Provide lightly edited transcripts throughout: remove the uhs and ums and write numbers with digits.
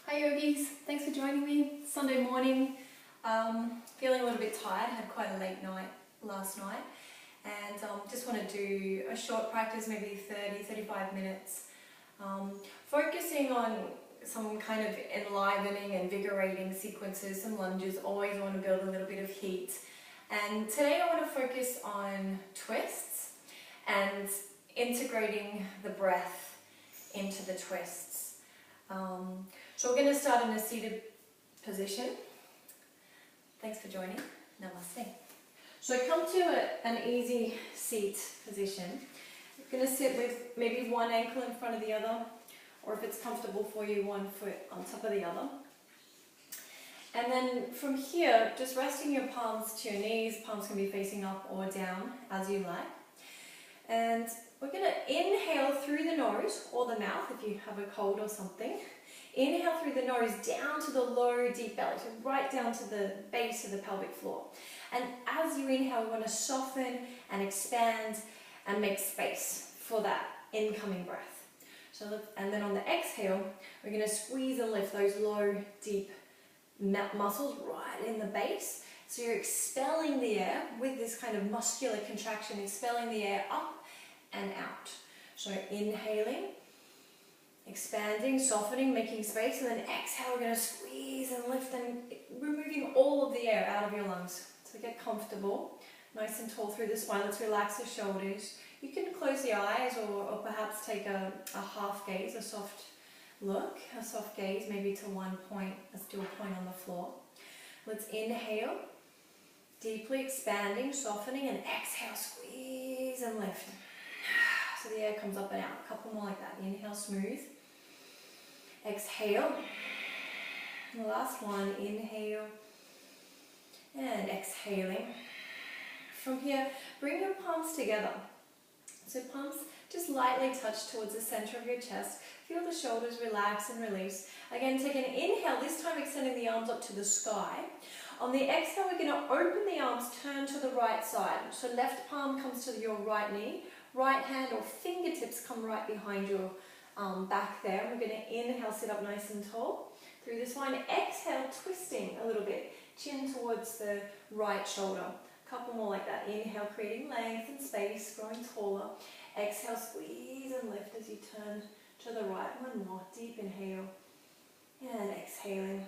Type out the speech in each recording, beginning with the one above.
Hi yogis, thanks for joining me. Sunday morning, feeling a little bit tired, had quite a late night last night, and just want to do a short practice, maybe 30-35 minutes, focusing on some kind of enlivening, invigorating sequences, some lunges. Always want to build a little bit of heat, and today I want to focus on twists and integrating the breath into the twists. So we're going to start in a seated position. Thanks for joining. Namaste. So come to an easy seat position. You're going to sit with maybe one ankle in front of the other, or if it's comfortable for you, one foot on top of the other. And then from here, just resting your palms to your knees. Palms can be facing up or down as you like. And we're going to inhale through the nose or the mouth if you have a cold or something. Inhale through the nose down to the low deep belly, so right down to the base of the pelvic floor. And as you inhale, we want to soften and expand and make space for that incoming breath. And then on the exhale, we're going to squeeze and lift those low deep muscles right in the base. So you're expelling the air with this kind of muscular contraction, expelling the air up and out. So inhaling, expanding, softening, making space, and then exhale, we're going to squeeze and lift and removing all of the air out of your lungs. So get comfortable, nice and tall through the spine. Let's relax the shoulders. You can close the eyes or perhaps take a half gaze, a soft look, a soft gaze, maybe to one point. Let's do a point on the floor. Let's inhale, deeply expanding, softening, and exhale, squeeze and lift. So the air comes up and out. A couple more like that. Inhale, smooth. Exhale. And the last one, inhale. And exhaling. From here, bring your palms together. So palms just lightly touch towards the center of your chest. Feel the shoulders relax and release. Again, take an inhale, this time extending the arms up to the sky. On the exhale, we're going to open the arms, turn to the right side. So left palm comes to your right knee. Right hand or fingertips come right behind your back there. We're going to inhale, sit up nice and tall through the spine. Exhale, twisting a little bit. Chin towards the right shoulder. A couple more like that. Inhale, creating length and space, growing taller. Exhale, squeeze and lift as you turn to the right. One more. Deep inhale. And exhaling.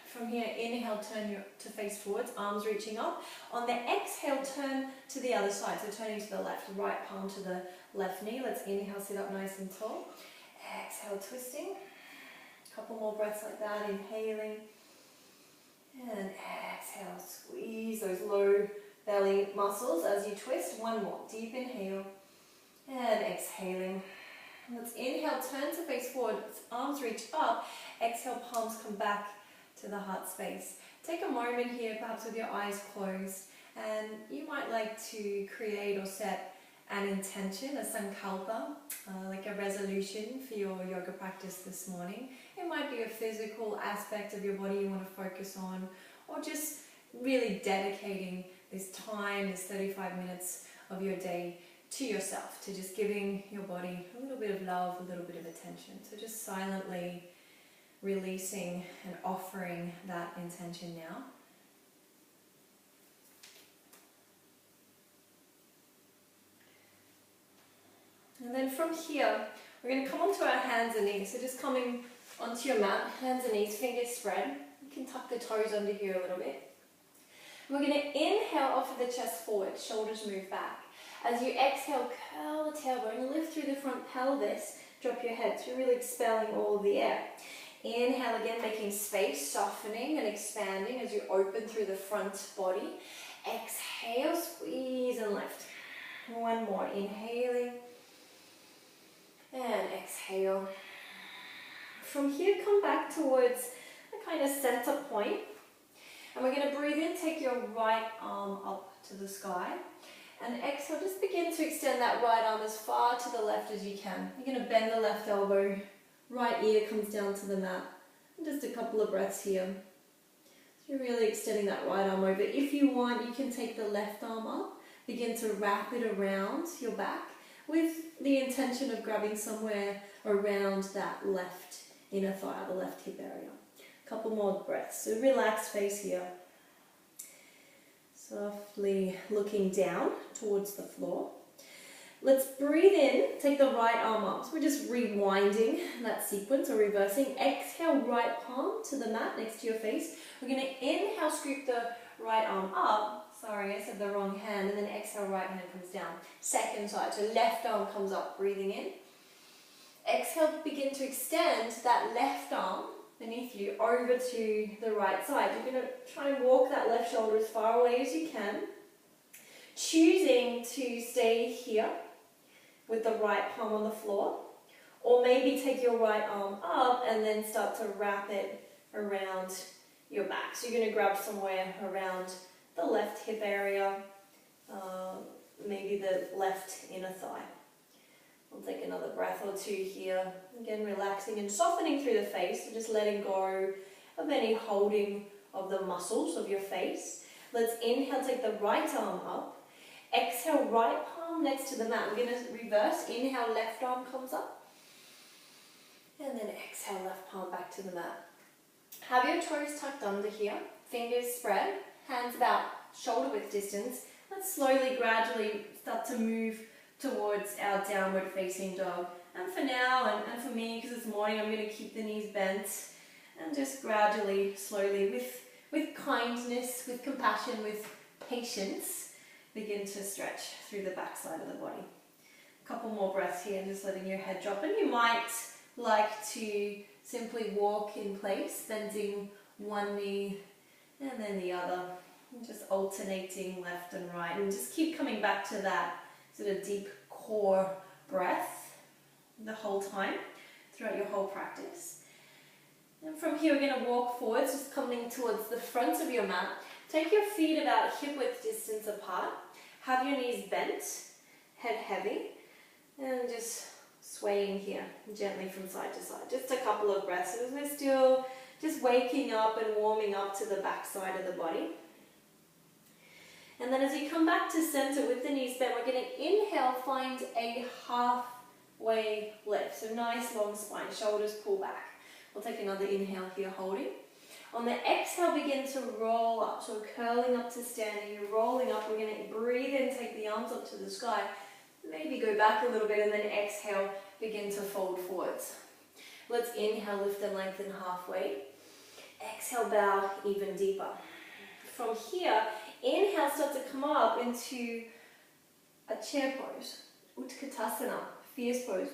From here, inhale, turn to face forwards, arms reaching up. On the exhale, turn to the other side, so turning to the left, right palm to the left knee. Let's inhale, sit up nice and tall. Exhale, twisting. A couple more breaths like that, inhaling. And exhale, squeeze those low belly muscles as you twist. One more, deep inhale. And exhaling. Let's inhale, turn to face forward, arms reach up. Exhale, palms come back to the heart space. Take a moment here, perhaps with your eyes closed, and you might like to create or set an intention, a sankalpa, like a resolution for your yoga practice this morning. It might be a physical aspect of your body you want to focus on, or just really dedicating this time, this 35 minutes of your day to yourself, to just giving your body a little bit of love, a little bit of attention. So just silently releasing and offering that intention now. And then from here, we're going to come onto our hands and knees. So just coming onto your mat, hands and knees, fingers spread. You can tuck the toes under here a little bit. We're going to inhale, offer the chest forward, shoulders move back. As you exhale, curl the tailbone, lift through the front pelvis, drop your head. So you're really expelling all of the air. Inhale again, making space, softening and expanding as you open through the front body. Exhale, squeeze and lift. One more, inhaling and exhale. From here, come back towards a kind of center point. And we're going to breathe in, take your right arm up to the sky. And exhale, just begin to extend that right arm as far to the left as you can. You're going to bend the left elbow. Right ear comes down to the mat. And just a couple of breaths here. So you're really extending that right arm over. If you want, you can take the left arm up, begin to wrap it around your back with the intention of grabbing somewhere around that left inner thigh, the left hip area. Couple more breaths. So relaxed face here. Softly looking down towards the floor. Let's breathe in, take the right arm up. So we're just rewinding that sequence or reversing. Exhale, right palm to the mat next to your face. We're going to inhale, scoop the right arm up. Sorry, I said the wrong hand. And then exhale, right hand comes down. Second side, so left arm comes up, breathing in. Exhale, begin to extend that left arm beneath you over to the right side. You're going to try and walk that left shoulder as far away as you can. Choosing to stay here with the right palm on the floor, or maybe take your right arm up and then start to wrap it around your back. So you're going to grab somewhere around the left hip area, maybe the left inner thigh. We'll take another breath or two here. Again, relaxing and softening through the face, so just letting go of any holding of the muscles of your face. Let's inhale, take the right arm up. Exhale, right palm next to the mat. We're going to reverse. Inhale, left arm comes up. And then exhale, left palm back to the mat. Have your toes tucked under here. Fingers spread. Hands about shoulder width distance. Let's slowly, gradually start to move towards our downward facing dog. And for now, and for me, because it's morning, I'm going to keep the knees bent. And just gradually, slowly, with kindness, with compassion, with patience, begin to stretch through the back side of the body. A couple more breaths here, just letting your head drop. And you might like to simply walk in place, bending one knee and then the other, and just alternating left and right. And just keep coming back to that sort of deep core breath the whole time, throughout your whole practice. And from here, we're going to walk forwards, just coming towards the front of your mat. Take your feet about hip width distance apart. Have your knees bent, head heavy, and just swaying here gently from side to side. Just a couple of breaths as we're still just waking up and warming up to the back side of the body. And then as you come back to center with the knees bent, we're going to inhale, find a halfway lift. So nice long spine, shoulders pull back. We'll take another inhale here, holding. On the exhale, begin to roll up. So curling up to standing, you're rolling up. We're going to breathe in, take the arms up to the sky. Maybe go back a little bit and then exhale, begin to fold forwards. Let's inhale, lift and lengthen halfway. Exhale, bow even deeper. From here, inhale, start to come up into a chair pose, Utkatasana, fierce pose.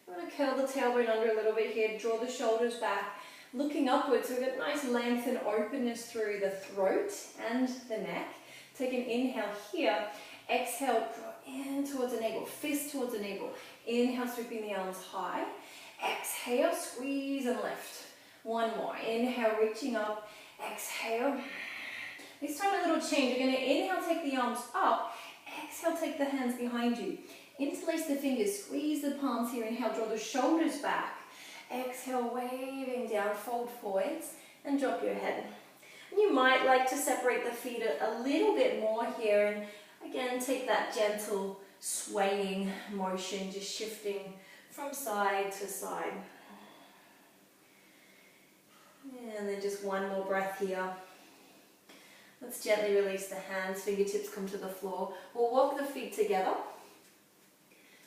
I'm going to curl the tailbone under a little bit here, draw the shoulders back. Looking upwards, so we've got nice length and openness through the throat and the neck. Take an inhale here. Exhale, draw in towards the navel, fist towards the navel. Inhale, sweeping the arms high. Exhale, squeeze and lift. One more. Inhale, reaching up. Exhale. This time a little change. You're going to inhale, take the arms up. Exhale, take the hands behind you. Interlace the fingers, squeeze the palms here. Inhale, draw the shoulders back. Exhale, waving down, fold forwards and drop your head. And you might like to separate the feet a little bit more here, and again take that gentle swaying motion, just shifting from side to side. And then just one more breath here. Let's gently release the hands, fingertips come to the floor. We'll walk the feet together.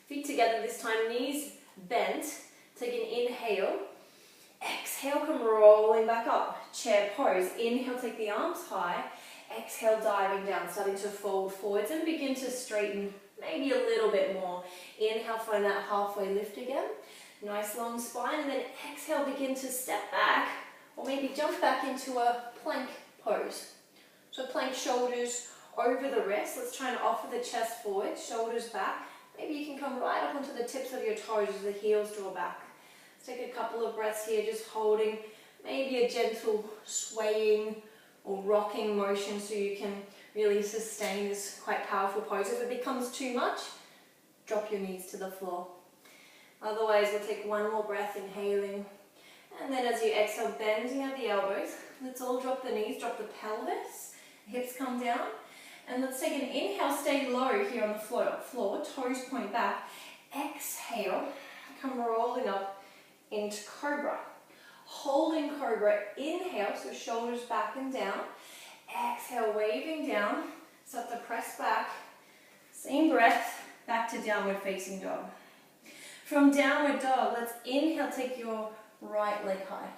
Feet together this time, knees bent. Take an inhale, exhale, come rolling back up, chair pose. Inhale, take the arms high, exhale, diving down, starting to fold forwards and begin to straighten maybe a little bit more. Inhale, find that halfway lift again, nice long spine, and then exhale, begin to step back or maybe jump back into a plank pose. So plank, shoulders over the wrist. Let's try and offer the chest forward, shoulders back. Maybe you can come right up onto the tips of your toes as the heels draw back. Let's take a couple of breaths here, just holding maybe a gentle swaying or rocking motion so you can really sustain this quite powerful pose. If it becomes too much, drop your knees to the floor. Otherwise, we'll take one more breath, inhaling. And then as you exhale, bending at the elbows. Let's all drop the knees, drop the pelvis, hips come down. And let's take an inhale, stay low here on the floor, toes point back. Exhale, come rolling up into cobra. holding cobra. Inhale, so shoulders back and down. Exhale, waving down. Start to press back. Same breath, back to downward facing dog. From downward dog, let's inhale, take your right leg high.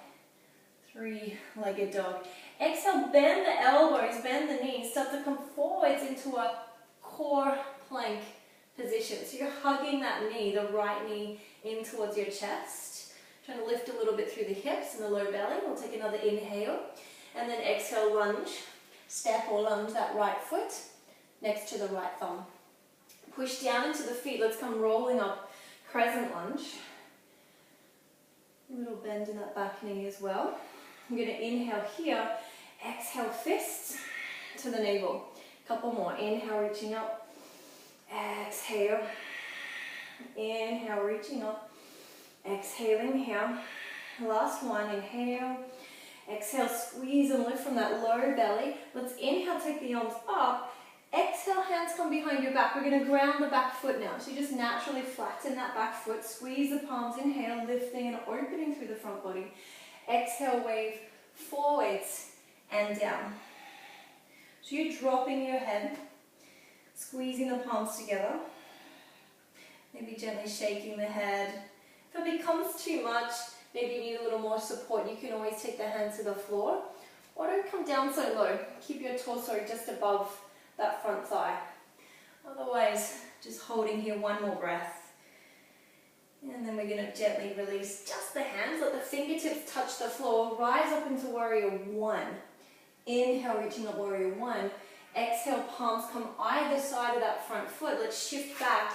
Three-legged dog. Exhale, bend the elbows, bend the knees. Start to come forwards into a core plank position. So you're hugging that knee, the right knee, in towards your chest. Trying to lift a little bit through the hips and the low belly. We'll take another inhale. And then exhale, lunge. Step or lunge that right foot next to the right thumb. Push down into the feet. Let's come rolling up, crescent lunge. A little bend in that back knee as well. I'm going to inhale here. Exhale, fists to the navel. Couple more. Inhale, reaching up. Exhale. Inhale, reaching up. Exhaling here. Last one. Inhale. Exhale, squeeze and lift from that lower belly. Let's inhale, take the arms up. Exhale, hands come behind your back. We're going to ground the back foot now. So you just naturally flatten that back foot. Squeeze the palms. Inhale, lifting and opening through the front body. Exhale, wave forwards and down. So you're dropping your head, squeezing the palms together. Maybe gently shaking the head. If it becomes too much, maybe you need a little more support, you can always take the hands to the floor. Or don't come down so low. Keep your torso just above that front thigh. Otherwise, just holding here, one more breath. And then we're going to gently release just the hands. Let the fingertips touch the floor. Rise up into warrior one. Inhale, reaching up warrior one. Exhale, palms come either side of that front foot. Let's shift back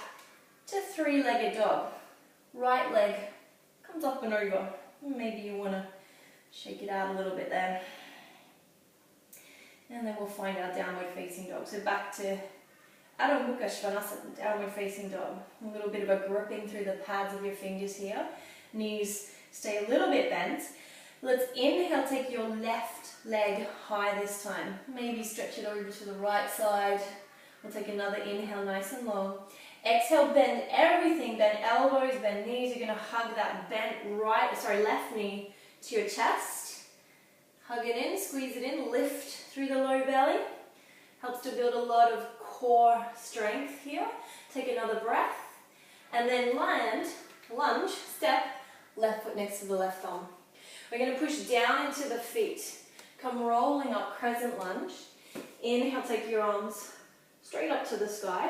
to three-legged dog. Right leg comes up and over. Maybe you want to shake it out a little bit there. And then we'll find our downward facing dog. So back to Adho Mukha Svanasana, downward facing dog. A little bit of a gripping through the pads of your fingers here. Knees stay a little bit bent. Let's inhale, take your left leg high this time. Maybe stretch it over to the right side. We'll take another inhale, nice and long. Exhale, bend everything, bend elbows, bend knees. You're going to hug that bent left knee to your chest. Hug it in, squeeze it in, lift through the low belly. Helps to build a lot of core strength here. Take another breath. And then lunge, step, left foot next to the left thumb. We're going to push down into the feet. Come rolling up, crescent lunge. Inhale, take your arms straight up to the sky.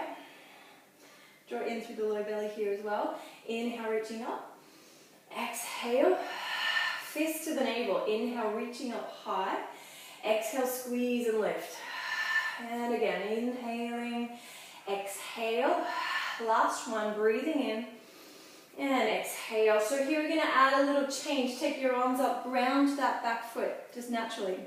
Draw in through the low belly here as well. Inhale, reaching up. Exhale, fist to the navel. Inhale, reaching up high. Exhale, squeeze and lift. And again, inhaling, exhale. Last one, breathing in. And exhale. So here we're going to add a little change. Take your arms up, ground that back foot, just naturally.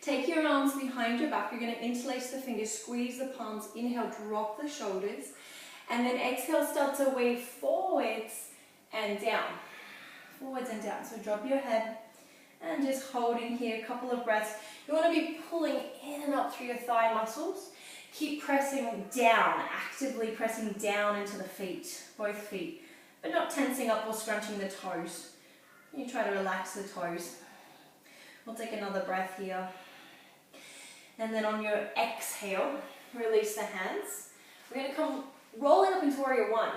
Take your arms behind your back. You're going to interlace the fingers, squeeze the palms. Inhale, drop the shoulders. And then exhale, start to wave forwards and down. Forwards and down. So drop your head and just holding here, a couple of breaths. You want to be pulling in and up through your thigh muscles. Keep pressing down, actively pressing down into the feet, both feet. But not tensing up or scrunching the toes. You try to relax the toes. We'll take another breath here. And then on your exhale, release the hands. We're going to come rolling up into warrior one.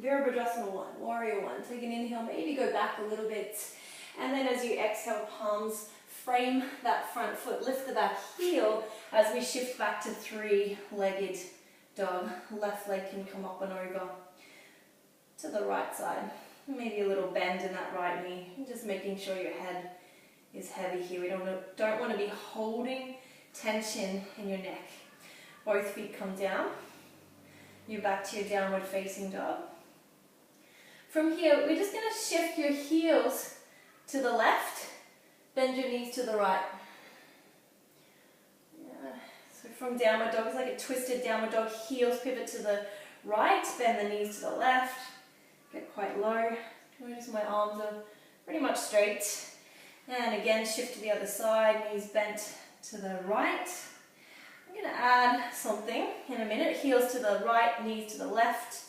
Virabhadrasana one, warrior one. Take an inhale, maybe go back a little bit. And then as you exhale, palms frame that front foot. Lift the back heel as we shift back to three-legged dog. Left leg can come up and over to the right side. Maybe a little bend in that right knee. Just making sure your head is heavy here. We don't want to be holding tension in your neck. Both feet come down. You're back to your downward facing dog. From here, we're just going to shift your heels to the left, bend your knees to the right. Yeah. So from downward dog, it's like a twisted downward dog. Heels pivot to the right, bend the knees to the left. Get quite low. Notice my arms are pretty much straight. And again, shift to the other side, knees bent to the right. I'm going to add something in a minute. Heels to the right, knees to the left.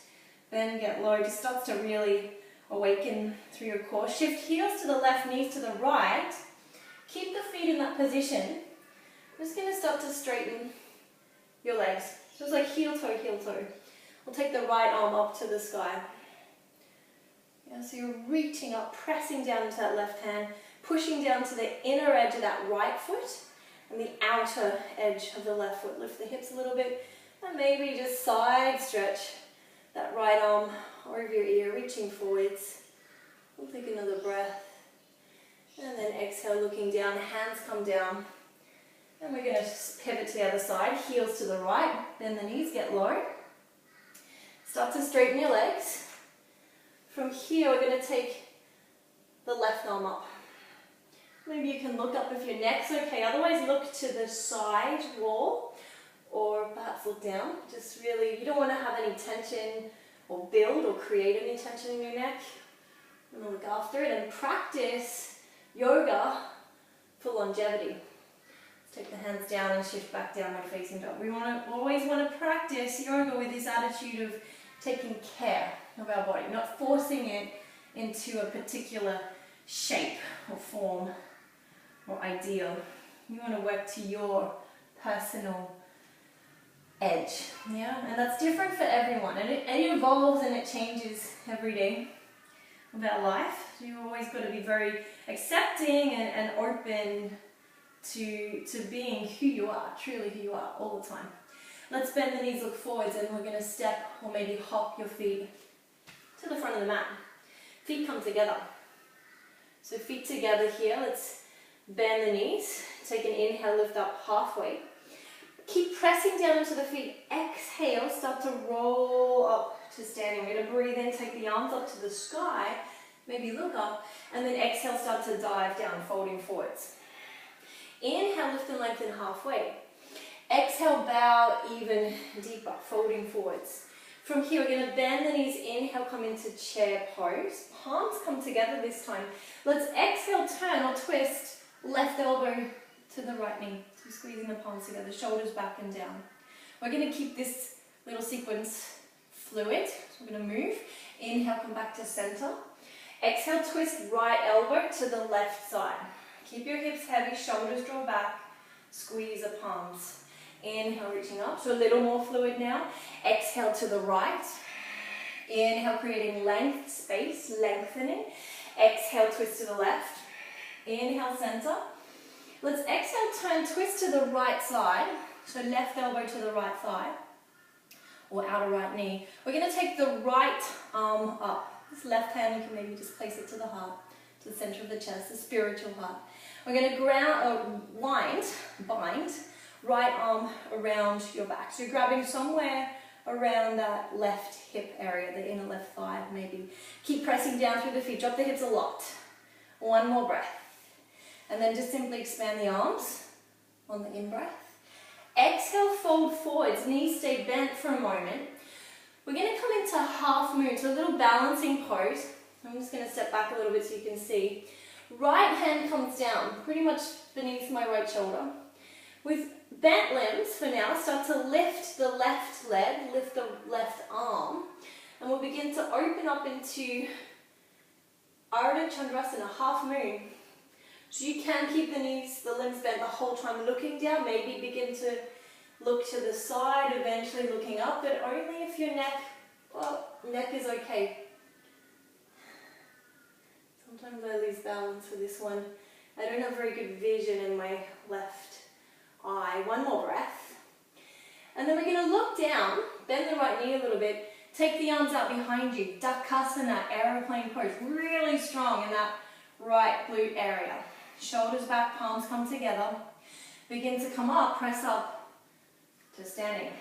Then get low. Just starts to really awaken through your core. Shift heels to the left, knees to the right. Keep the feet in that position. I'm just going to start to straighten your legs. So it's like heel toe, heel toe. We'll take the right arm up to the sky. Yeah, so you're reaching up, pressing down into that left hand, pushing down to the inner edge of that right foot and the outer edge of the left foot. Lift the hips a little bit and maybe just side stretch that right arm over your ear, reaching forwards. We'll take another breath. And then exhale, looking down, hands come down. And we're going to pivot to the other side, heels to the right, bend the knees, get low. Start to straighten your legs. From here, we're going to take the left arm up. Maybe you can look up if your neck's okay, otherwise look to the side wall or perhaps look down. Just really, you don't want to have any tension or build or create any tension in your neck. And look after it and practice yoga for longevity. Take the hands down and shift back downward facing dog. We always want to practice yoga with this attitude of taking care of our body, not forcing it into a particular shape or form or ideal. You want to work to your personal edge, yeah? And that's different for everyone, and it evolves and it changes every day of our life. So you've always got to be very accepting and open to being who you are, truly who you are, all the time. Let's bend the knees, look forwards, and we're going to step or maybe hop your feet to the front of the mat. Feet come together. So feet together here, let's bend the knees. Take an inhale, lift up halfway. Keep pressing down into the feet. Exhale, start to roll up to standing. We're going to breathe in, take the arms up to the sky, maybe look up, and then exhale, start to dive down, folding forwards. Inhale, lift and lengthen halfway. Exhale, bow even deeper, folding forwards. From here, we're going to bend the knees. Inhale, come into chair pose. Palms come together this time. Let's exhale, turn or twist. Left elbow to the right knee. So squeezing the palms together, shoulders back and down. We're going to keep this little sequence fluid. So we're going to move. Inhale, come back to center. Exhale, twist right elbow to the left side. Keep your hips heavy, shoulders draw back, squeeze the palms. Inhale, reaching up, so a little more fluid now. Exhale to the right. Inhale, creating length, space, lengthening. Exhale, twist to the left. Inhale, center. Let's exhale, turn, twist to the right side. So left elbow to the right thigh or outer right knee. We're going to take the right arm up. This left hand, you can maybe just place it to the heart, to the center of the chest, the spiritual heart. We're going to bind right arm around your back. So you're grabbing somewhere around that left hip area, the inner left thigh maybe. Keep pressing down through the feet, drop the hips a lot. One more breath. And then just simply expand the arms on the in-breath. Exhale, fold forwards, knees stay bent for a moment. We're going to come into half moon, so a little balancing pose. I'm just going to step back a little bit so you can see. Right hand comes down, pretty much beneath my right shoulder. With bent limbs for now, start to lift the left leg, lift the left arm, and we'll begin to open up into Ardha Chandrasana, half moon. So you can keep the knees, the limbs bent the whole time looking down, maybe begin to look to the side, eventually looking up, but only if your neck is okay. Sometimes I lose balance for this one. I don't have very good vision in my left eye. One more breath. And then we're going to look down, bend the right knee a little bit, take the arms out behind you, Dakasana, aeroplane pose, really strong in that right glute area. Shoulders back, palms come together. Begin to come up, press up to standing.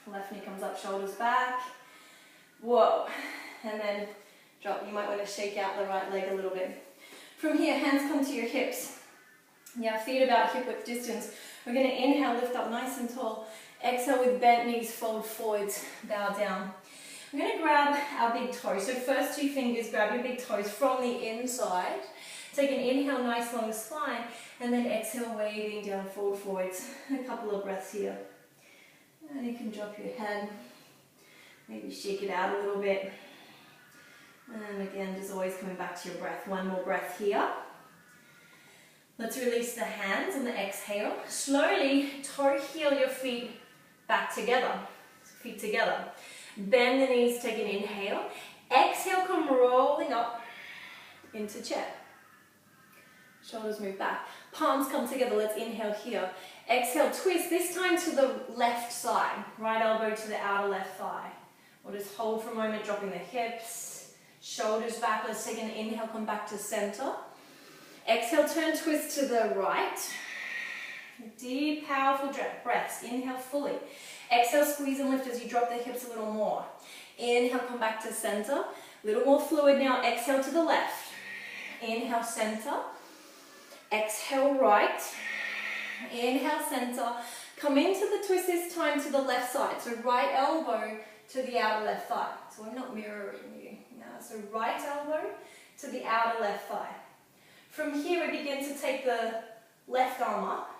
Left knee comes up, shoulders back. Whoa. And then drop. You might want to shake out the right leg a little bit. From here, hands come to your hips. Now feet about hip width distance. We're going to inhale, lift up nice and tall. Exhale with bent knees, fold forwards, bow down. We're going to grab our big toes. So first two fingers, grab your big toes from the inside. Take an inhale, nice long spine, and then exhale, waving down, fold forwards. A couple of breaths here. And you can drop your head, maybe shake it out a little bit. And again, just always coming back to your breath. One more breath here. Let's release the hands on the exhale. Slowly toe heel your feet back together. Feet together. Bend the knees, take an inhale. Exhale, come rolling up into chair. Shoulders move back. Palms come together. Let's inhale here. Exhale, twist. This time to the left side. Right elbow to the outer left thigh. We'll just hold for a moment, dropping the hips. Shoulders back. Let's take an inhale, come back to center. Exhale, turn, twist to the right. Deep, powerful breaths. Inhale fully. Exhale, squeeze and lift as you drop the hips a little more. Inhale, come back to center. A little more fluid now. Exhale to the left. Inhale, center. Exhale, right. Inhale, center. Come into the twist this time to the left side. So right elbow to the outer left thigh. So I'm not mirroring you now. So right elbow to the outer left thigh. From here, we begin to take the left arm up.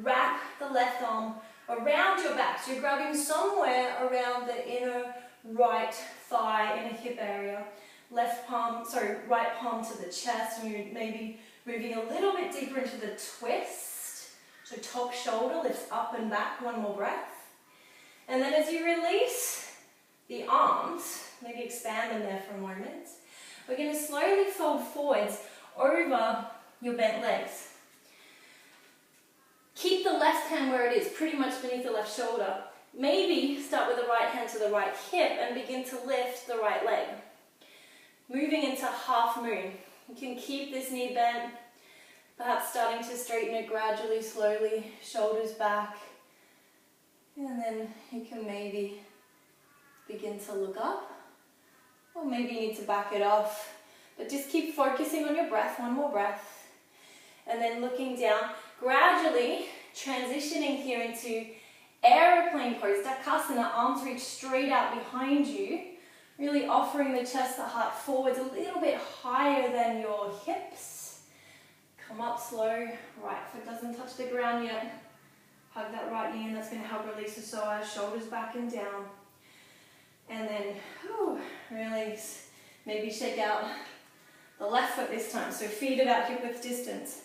Wrap the left arm around your back. So you're grabbing somewhere around the inner right thigh, inner hip area. Right palm to the chest, and you're maybe moving a little bit deeper into the twist. So top shoulder lifts up and back. One more breath. And then as you release the arms, maybe expand them there for a moment. We're going to slowly fold forwards over your bent legs. Keep the left hand where it is, pretty much beneath the left shoulder. Maybe start with the right hand to the right hip and begin to lift the right leg. Moving into half moon. You can keep this knee bent, perhaps starting to straighten it gradually, slowly, shoulders back. And then you can maybe begin to look up, or maybe you need to back it off. But just keep focusing on your breath, one more breath. And then looking down, gradually transitioning here into aeroplane pose, Dakasana, arms reach straight out behind you, really offering the chest, the heart forwards a little bit higher than your hips. Come up slow, right foot doesn't touch the ground yet. Hug that right knee, and that's going to help release the psoas, shoulders back and down. And then, release. Maybe shake out the left foot this time. So feet about hip width distance.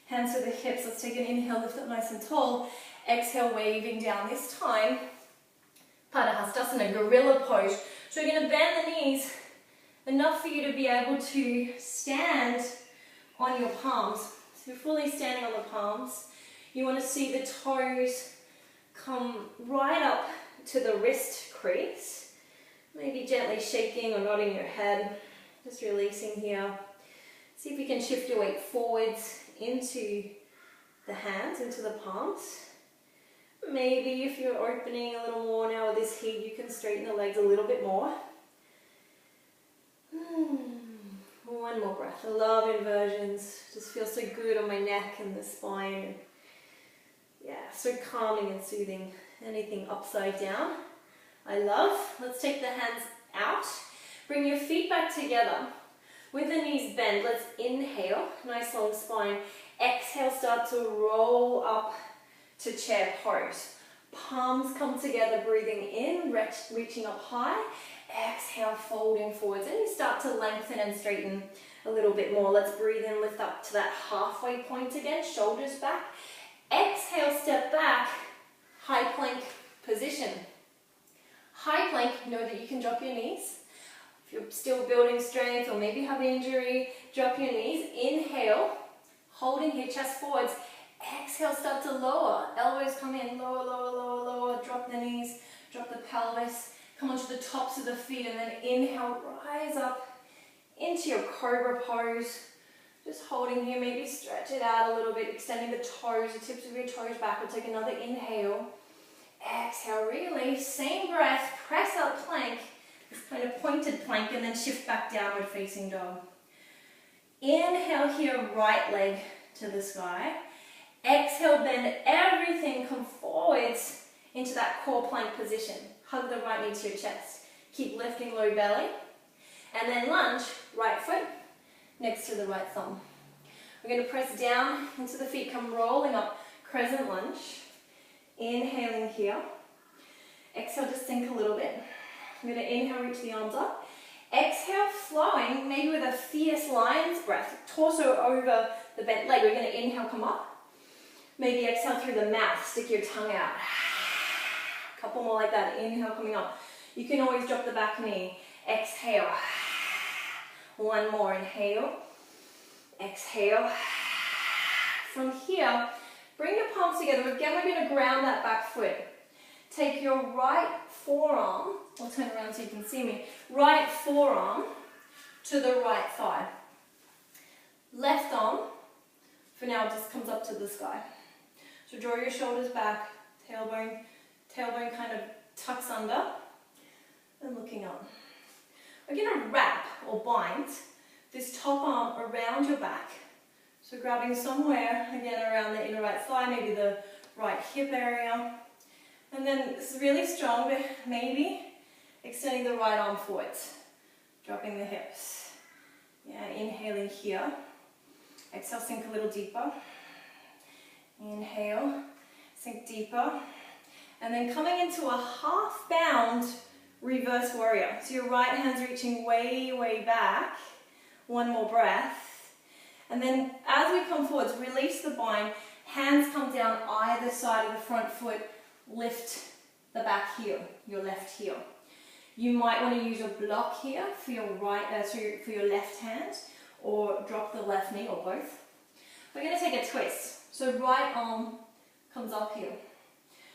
Hands to the hips. Let's take an inhale, lift up nice and tall. Exhale, waving down. This time, Padahastasana, gorilla pose. So we're going to bend the knees enough for you to be able to stand on your palms. So you're fully standing on the palms. You want to see the toes come right up to the wrist crease. Maybe gently shaking or nodding your head. Just releasing here. See if you can shift your weight forwards into the hands, into the palms. Maybe if you're opening a little more now with this heat, you can straighten the legs a little bit more. One more breath. I love inversions. Just feels so good on my neck and the spine. Yeah, so calming and soothing. Anything upside down, I love. Let's take the hands out. Bring your feet back together. With the knees bent, let's inhale. Nice long spine. Exhale, start to roll up to chair pose. Palms come together, breathing in, reaching up high. Exhale, folding forwards. And you start to lengthen and straighten a little bit more. Let's breathe in, lift up to that halfway point again. Shoulders back. Exhale, step back. High plank position. High plank, know that you can drop your knees. If you're still building strength or maybe have injury, drop your knees. Inhale, holding here, chest forwards. Exhale, start to lower. Elbows come in, lower, lower, lower, lower. Drop the knees, drop the pelvis. Come onto the tops of the feet and then inhale, rise up into your cobra pose. Just holding here, maybe stretch it out a little bit, extending the toes, the tips of your toes back. We'll take another inhale. Exhale, release, same breath, press up plank, this kind of pointed plank, and then shift back downward facing dog. Inhale here, right leg to the sky. Exhale, bend everything, come forwards into that core plank position. Hug the right knee to your chest. Keep lifting low belly. And then lunge, right foot next to the right thumb. We're going to press down into the feet, come rolling up, crescent lunge. Inhaling here. Exhale, just sink a little bit. I'm going to inhale, reach the arms up. Exhale, flowing, maybe with a fierce lion's breath, torso over the bent leg. We're going to inhale, come up. Maybe exhale through the mouth, stick your tongue out. A couple more like that, inhale, coming up. You can always drop the back knee. Exhale. One more, inhale. Exhale. From here, bring your palms together. Again, we're going to ground that back foot. Take your right forearm, I'll turn around so you can see me, right forearm to the right thigh. Left arm, for now, just comes up to the sky. So draw your shoulders back, tailbone kind of tucks under, and looking up. We're going to wrap or bind this top arm around your back. So grabbing somewhere, again, around the inner right thigh, maybe the right hip area. And then it's really strong, but maybe extending the right arm forwards, dropping the hips. Yeah, inhaling here. Exhale, sink a little deeper. Inhale, sink deeper. And then coming into a half bound reverse warrior. So your right hand's reaching way, way back. One more breath. And then as we come forwards, release the bind. Hands come down either side of the front foot. Lift the back heel, your left heel. You might want to use a block here for your for your left hand, or drop the left knee, or both. We're going to take a twist. So right arm comes up here.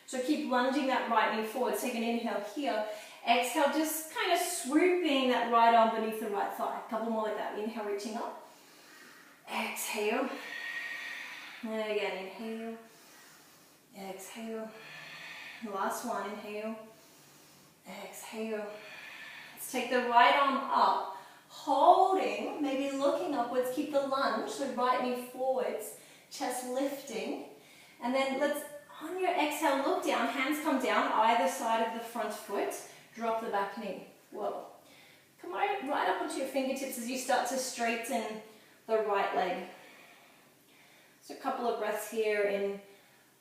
So keep lunging that right knee forward. Take an inhale here. Exhale, just kind of swooping that right arm beneath the right thigh. A couple more like that. Inhale, reaching up. Exhale. And again, inhale. Exhale. Last one, inhale. Exhale. Let's take the right arm up. Holding, maybe looking upwards. Keep the lunge, so right knee forwards. Chest lifting. And then let's, on your exhale, look down. Hands come down either side of the front foot. Drop the back knee. Whoa. Come right up onto your fingertips as you start to straighten the right leg. So a couple of breaths here in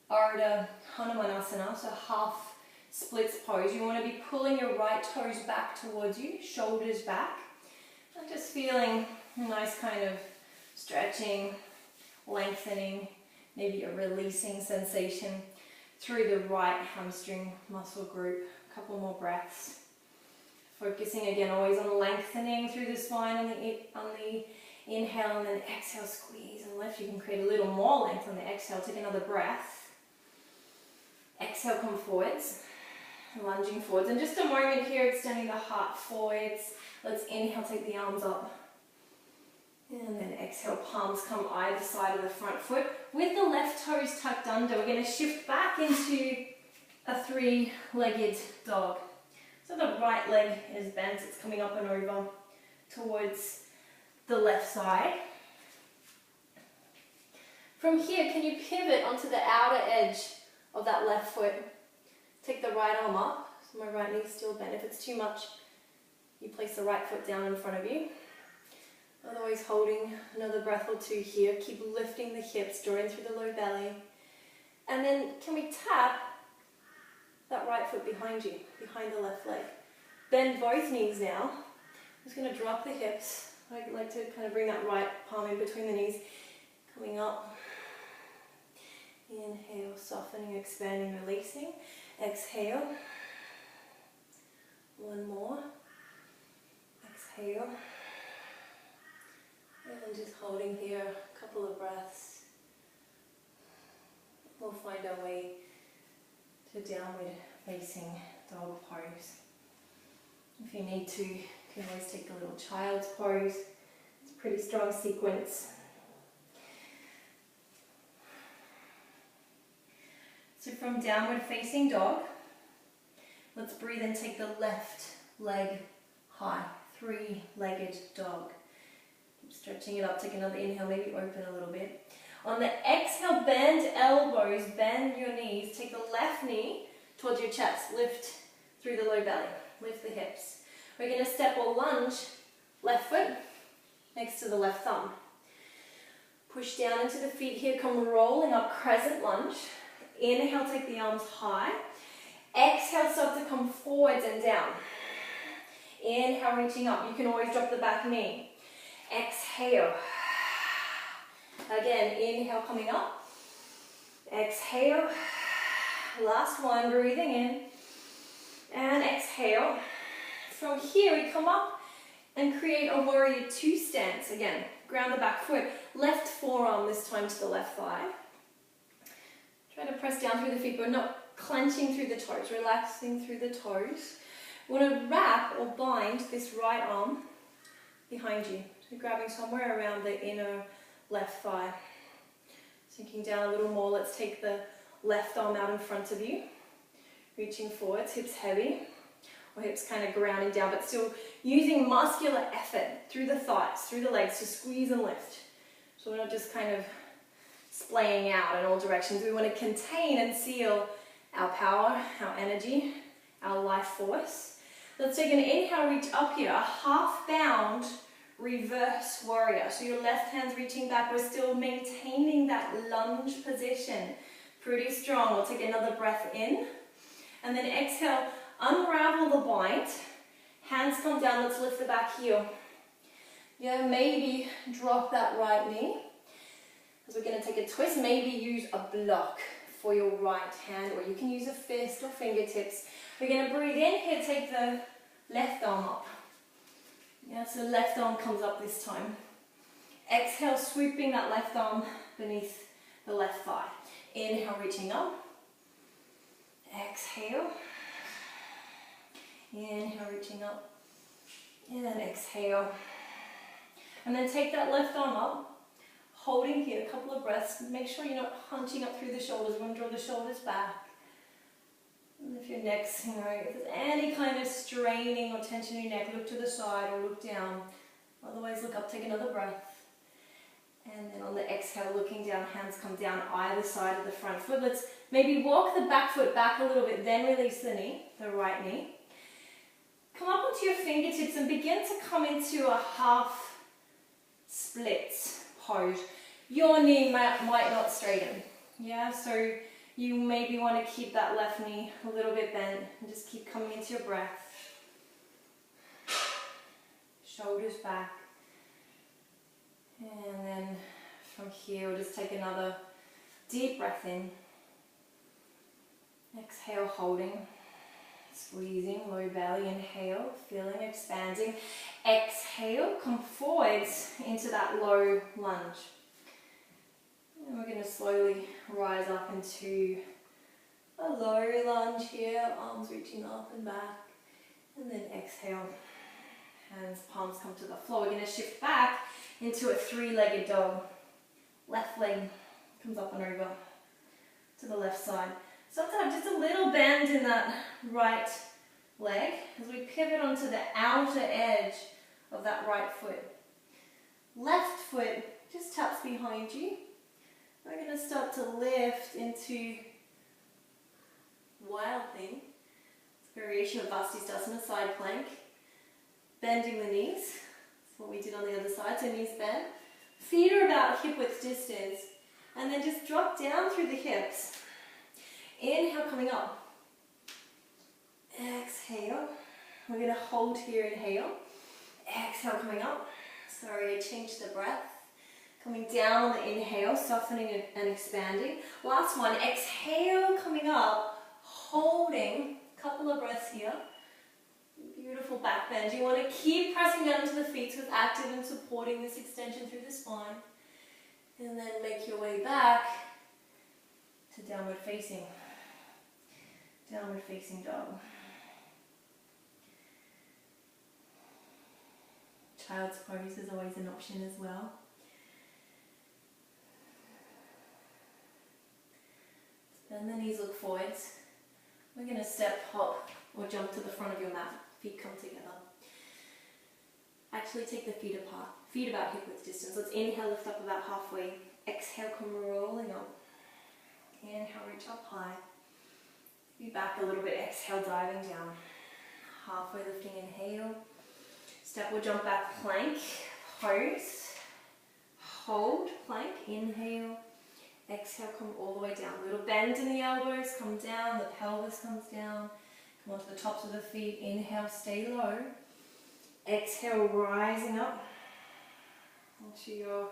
Ardha Hanumanasana, so half splits pose. You want to be pulling your right toes back towards you, shoulders back. And just feeling a nice kind of stretching, lengthening, maybe a releasing sensation through the right hamstring muscle group. A couple more breaths. Focusing again always on lengthening through the spine on the inhale, and then exhale, squeeze and lift. You can create a little more length on the exhale. Take another breath. Exhale, come forwards. Lunging forwards. And just a moment here, extending the heart forwards. Let's inhale, take the arms up. And then exhale, palms come either side of the front foot. With the left toes tucked under, we're going to shift back into a three-legged dog. So the right leg is bent, it's coming up and over towards the left side. From here, can you pivot onto the outer edge of that left foot? Take the right arm up, so my right knee is still bent. If it's too much, you place the right foot down in front of you. Otherwise, holding another breath or two here. Keep lifting the hips, drawing through the low belly. And then can we tap that right foot behind you, behind the left leg. Bend both knees now. I'm just going to drop the hips. I like to kind of bring that right palm in between the knees. Coming up. Inhale, softening, expanding, releasing. Exhale. One more. Exhale. And just holding here a couple of breaths. We'll find our way to downward facing dog pose. If you need to, you can always take a little child's pose. It's a pretty strong sequence. So from downward facing dog, let's breathe and take the left leg high, three-legged dog. Keep stretching it up, take another inhale, maybe open a little bit. On the exhale, bend elbows, bend your knees. Take the left knee towards your chest. Lift through the low belly. Lift the hips. We're going to step or lunge, left foot next to the left thumb. Push down into the feet here. Come rolling up, crescent lunge. Inhale, take the arms high. Exhale, start to come forwards and down. Inhale, reaching up. You can always drop the back knee. Exhale. Again, inhale, coming up. Exhale. Last one, breathing in. And exhale. From here, we come up and create a warrior two stance. Again, ground the back foot. Left forearm this time to the left thigh. Try to press down through the feet, but not clenching through the toes, relaxing through the toes. We want to wrap or bind this right arm behind you. So grabbing somewhere around the inner left thigh. Sinking down a little more. Let's take the left arm out in front of you. Reaching forwards, hips heavy. Or hips kind of grounding down, but still using muscular effort through the thighs, through the legs to squeeze and lift. So we're not just kind of splaying out in all directions. We want to contain and seal our power, our energy, our life force. Let's take an inhale, reach up here, a half bound reverse warrior. So your left hand's reaching back. We're still maintaining that lunge position. Pretty strong. We'll take another breath in. And then exhale, unravel the bind. Hands come down. Let's lift the back heel. Yeah, maybe drop that right knee. As we're going to take a twist, maybe use a block for your right hand, or you can use a fist or fingertips. We're going to breathe in here, take the left arm up. Yeah, so left arm comes up this time. Exhale, swooping that left arm beneath the left thigh. Inhale, reaching up. Exhale. Inhale, reaching up. And then exhale. And then take that left arm up, holding here a couple of breaths. Make sure you're not hunching up through the shoulders. We want to draw the shoulders back. And if your neck's, if there's any kind of straining or tension in your neck, look to the side or look down. Otherwise, look up, take another breath. And then on the exhale, looking down, hands come down either side of the front foot. Let's maybe walk the back foot back a little bit, then release the knee, the right knee. Come up onto your fingertips and begin to come into a half split pose. Your knee might not straighten. Yeah, so you maybe want to keep that left knee a little bit bent and just keep coming into your breath. Shoulders back. And then from here, we'll just take another deep breath in. Exhale, holding. Squeezing, low belly, inhale, feeling, expanding. Exhale, come forwards into that low lunge. And we're going to slowly rise up into a low lunge here, arms reaching up and back. And then exhale, hands, palms come to the floor. We're going to shift back into a three-legged dog. Left leg comes up and over to the left side. Sometimes just a little bend in that right leg as we pivot onto the outer edge of that right foot. Left foot just taps behind you. We're going to start to lift into wild thing. It's a variation of Vastisthasana, side plank. Bending the knees. That's what we did on the other side, so knees bent. Feet are about hip width distance. And then just drop down through the hips. Inhale, coming up. Exhale. We're going to hold here, inhale. Exhale, coming up. Sorry, I changed the breath. Coming down on the inhale, softening and expanding. Last one, exhale, coming up, holding. Couple of breaths here. Beautiful back bend. You want to keep pressing down into the feet so it's active and supporting this extension through the spine. And then make your way back to downward facing. Downward facing dog. Child's pose is always an option as well. Bend the knees, look forwards. We're going to step, hop, or jump to the front of your mat. Feet come together. Actually take the feet apart. Feet about hip width distance. Let's inhale, lift up about halfway. Exhale, come rolling up. Inhale, reach up high. Feet back a little bit. Exhale, diving down. Halfway lifting, inhale. Step or jump back, plank. Pose. Hold, plank. Inhale. Exhale, come all the way down. Little bend in the elbows, come down. The pelvis comes down. Come onto the tops of the feet. Inhale, stay low. Exhale, rising up into your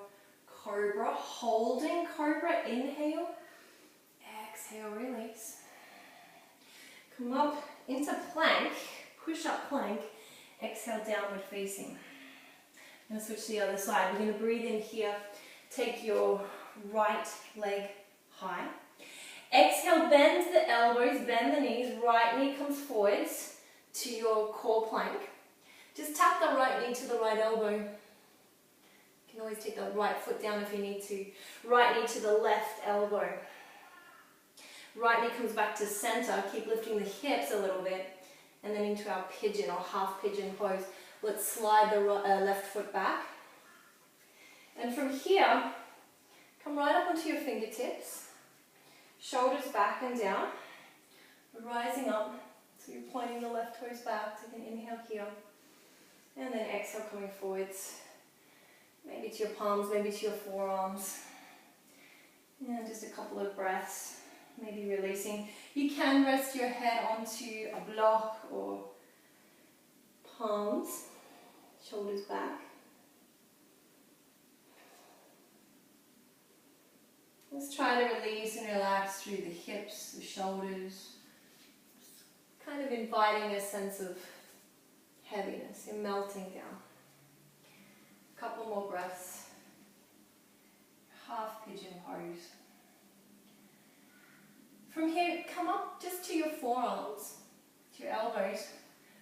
cobra, holding cobra, inhale, exhale, release. Come up into plank, push up plank, exhale, downward facing. I'm going to switch to the other side. We're going to breathe in here, take your right leg high. Exhale, bend the elbows, bend the knees, right knee comes forwards to your core plank. Just tap the right knee to the right elbow. You can always take the right foot down if you need to. Right knee to the left elbow. Right knee comes back to center. Keep lifting the hips a little bit. And then into our pigeon or half pigeon pose. Let's slide the left foot back. And from here, come right up onto your fingertips. Shoulders back and down. Rising up. So you're pointing the left toes back. Take an inhale here. And then exhale, coming forwards. Maybe to your palms, maybe to your forearms. And just a couple of breaths. Maybe releasing. You can rest your head onto a block or palms. Shoulders back. Let's try to release and relax through the hips, the shoulders. Kind of inviting a sense of heaviness. You're melting down. A couple more breaths. Half pigeon pose. From here, come up just to your forearms, to your elbows.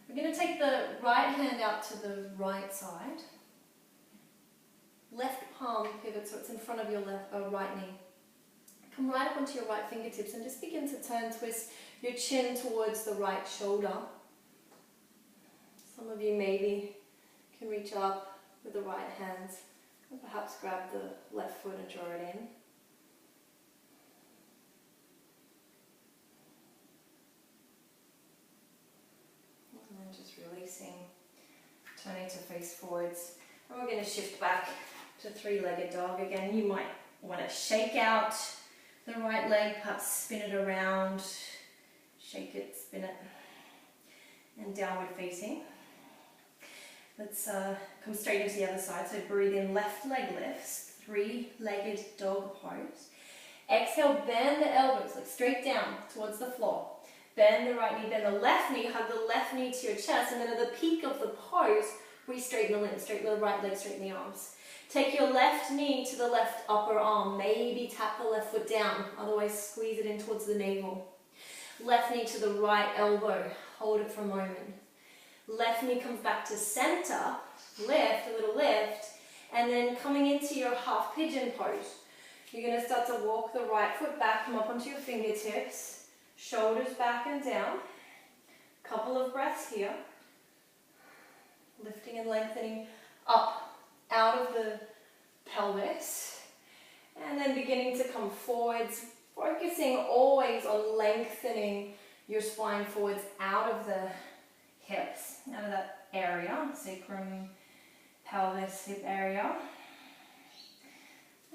We're going to take the right hand out to the right side. Left palm pivot so it's in front of your right knee. Come right up onto your right fingertips and just begin to twist your chin towards the right shoulder. Some of you maybe can reach up with the right hand and perhaps grab the left foot and draw it in. And then just releasing, turning to face forwards. And we're going to shift back to three-legged dog again. You might want to shake out the right leg, perhaps spin it around, shake it, spin it, and downward facing. Let's come straight into the other side. So breathe in, left leg lifts, three-legged dog pose. Exhale, bend the elbows, look straight down towards the floor. Bend the right knee, bend the left knee, hug the left knee to your chest, and then at the peak of the pose, re-straighten the limbs, straighten the right leg, straighten the arms. Take your left knee to the left upper arm, maybe tap the left foot down, otherwise squeeze it in towards the navel. Left knee to the right elbow, hold it for a moment. Left knee comes back to center, lift, a little lift, and then coming into your half pigeon pose. You're going to start to walk the right foot back, come up onto your fingertips, shoulders back and down. Couple of breaths here. Lifting and lengthening up out of the pelvis. And then beginning to come forwards, focusing always on lengthening your spine forwards out of the hips, out of that area, sacrum, pelvis, hip area.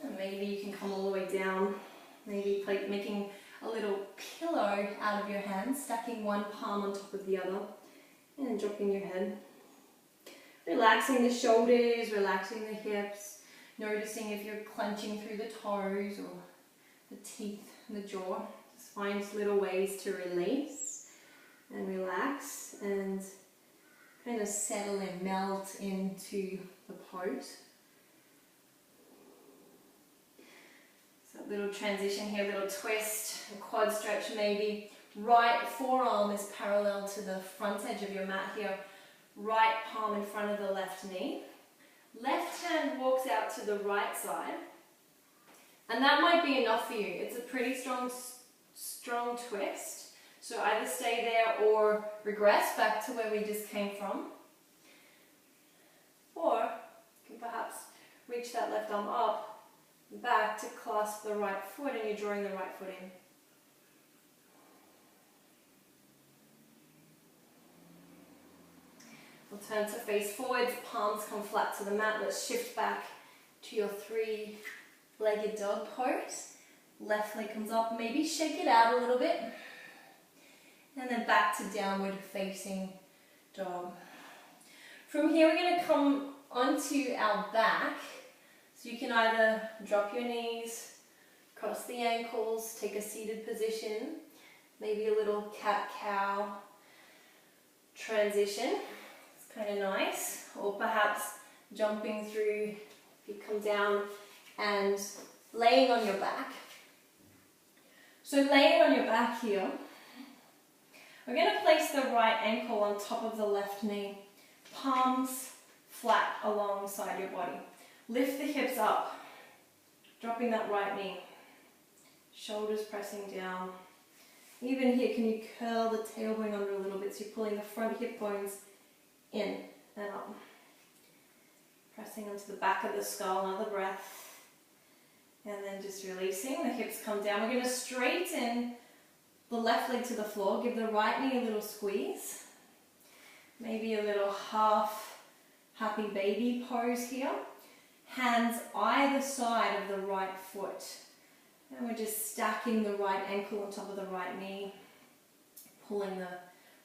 And maybe you can come all the way down, maybe making a little pillow out of your hands, stacking one palm on top of the other, and then dropping your head. Relaxing the shoulders, relaxing the hips, noticing if you're clenching through the toes or the teeth and the jaw. Just find little ways to release and relax and kind of settle and melt into the pose. So a little transition here, a little twist, a quad stretch maybe. Right forearm is parallel to the front edge of your mat here. Right palm in front of the left knee. Left hand walks out to the right side. And that might be enough for you. It's a pretty strong twist. So either stay there or regress back to where we just came from. Or you can perhaps reach that left arm up, back to clasp the right foot, and you're drawing the right foot in. We'll turn to face forwards, palms come flat to the mat. Let's shift back to your three-legged dog pose. Left leg comes up, maybe shake it out a little bit. And then back to downward facing dog. From here we're going to come onto our back. So you can either drop your knees, cross the ankles, take a seated position, maybe a little cat-cow transition. It's kind of nice. Or perhaps jumping through, you come down and laying on your back. So laying on your back here, we're going to place the right ankle on top of the left knee, palms flat alongside your body. Lift the hips up, dropping that right knee, shoulders pressing down. Even here, can you curl the tailbone under a little bit so you're pulling the front hip bones in and up. Pressing onto the back of the skull, another breath. And then just releasing, the hips come down. We're going to straighten the left leg to the floor, give the right knee a little squeeze. Maybe a little half happy baby pose here. Hands either side of the right foot. And we're just stacking the right ankle on top of the right knee, pulling the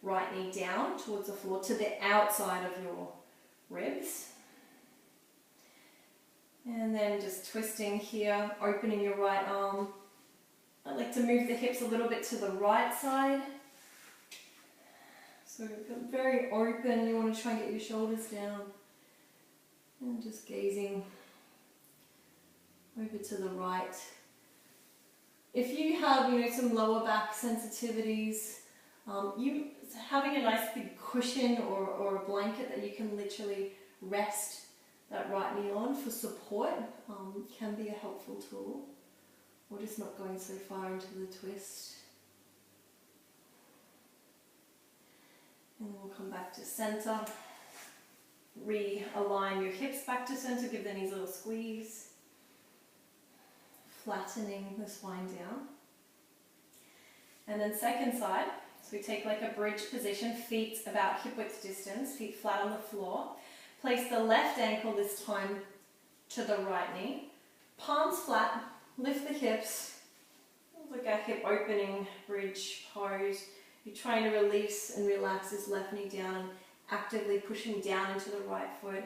right knee down towards the floor to the outside of your ribs. And then just twisting here, opening your right arm. I like to move the hips a little bit to the right side. So very open, you want to try and get your shoulders down. And just gazing over to the right. If you have, some lower back sensitivities, having a nice big cushion or a blanket that you can literally rest that right knee on for support can be a helpful tool. Or just not going so far into the twist. And we'll come back to center. Realign your hips back to center, give the knees a little squeeze. Flattening the spine down. And then second side, so we take like a bridge position, feet about hip width distance, feet flat on the floor. Place the left ankle this time to the right knee. Palms flat, lift the hips, like a hip opening bridge pose. You're trying to release and relax this left knee down, actively pushing down into the right foot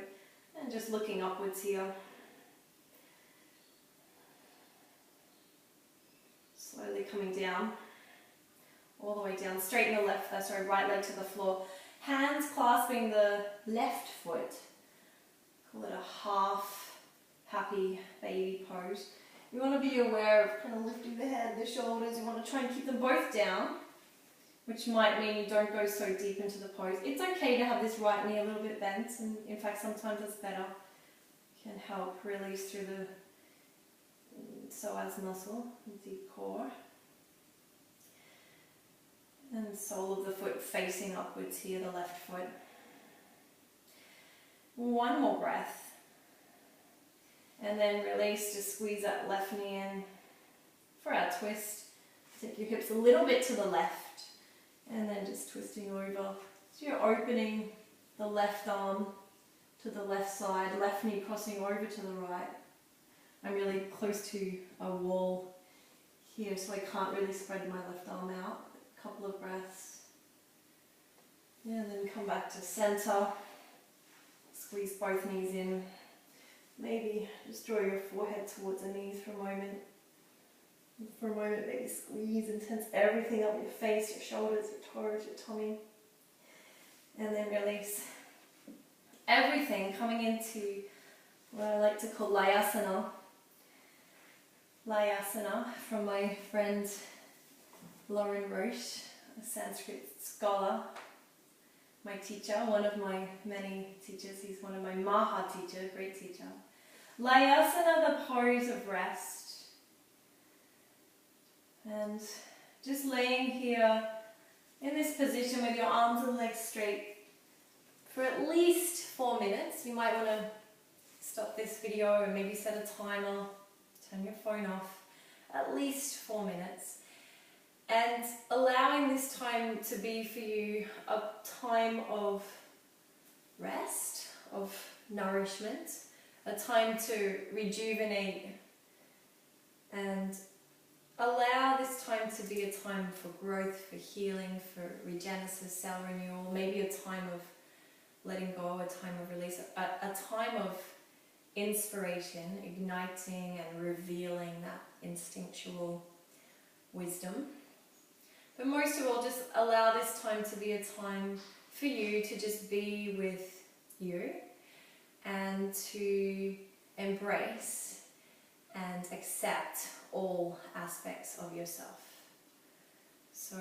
and just looking upwards here. Slowly coming down, all the way down, straighten the right leg to the floor. Hands clasping the left foot. Call it a half happy baby pose. You want to be aware of kind of lifting the head, the shoulders. You want to try and keep them both down, which might mean you don't go so deep into the pose. It's okay to have this right knee a little bit bent, and in fact sometimes it's better. It can help release through the psoas muscle, deep core. And sole of the foot facing upwards here, the left foot. One more breath. And then release, just squeeze that left knee in for our twist. Take your hips a little bit to the left. And then just twisting over. So you're opening the left arm to the left side, left knee crossing over to the right. I'm really close to a wall here, so I can't really spread my left arm out. A couple of breaths. And then come back to center. Squeeze both knees in. Maybe just draw your forehead towards the knees for a moment. And for a moment, maybe squeeze and tense everything up, your face, your shoulders, your toes, your tummy. And then release everything, coming into what I like to call Layasana. Layasana, from my friend Lauren Roche, a Sanskrit scholar, my teacher, one of my many teachers. He's one of my Maha teachers, great teacher. Layasana, the pose of rest. And just laying here in this position with your arms and legs straight for at least 4 minutes. You might want to stop this video and maybe set a timer, turn your phone off, at least 4 minutes. And allowing this time to be for you a time of rest, of nourishment, a time to rejuvenate, and allow this time to be a time for growth, for healing, for regenesis, cell renewal, maybe a time of letting go, a time of release, a time of inspiration, igniting and revealing that instinctual wisdom. But most of all, just allow this time to be a time for you to just be with you and to embrace and accept all aspects of yourself. So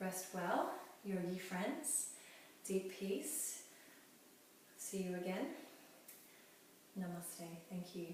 rest well, yogi friends. Deep peace. See you again. Namaste. Thank you.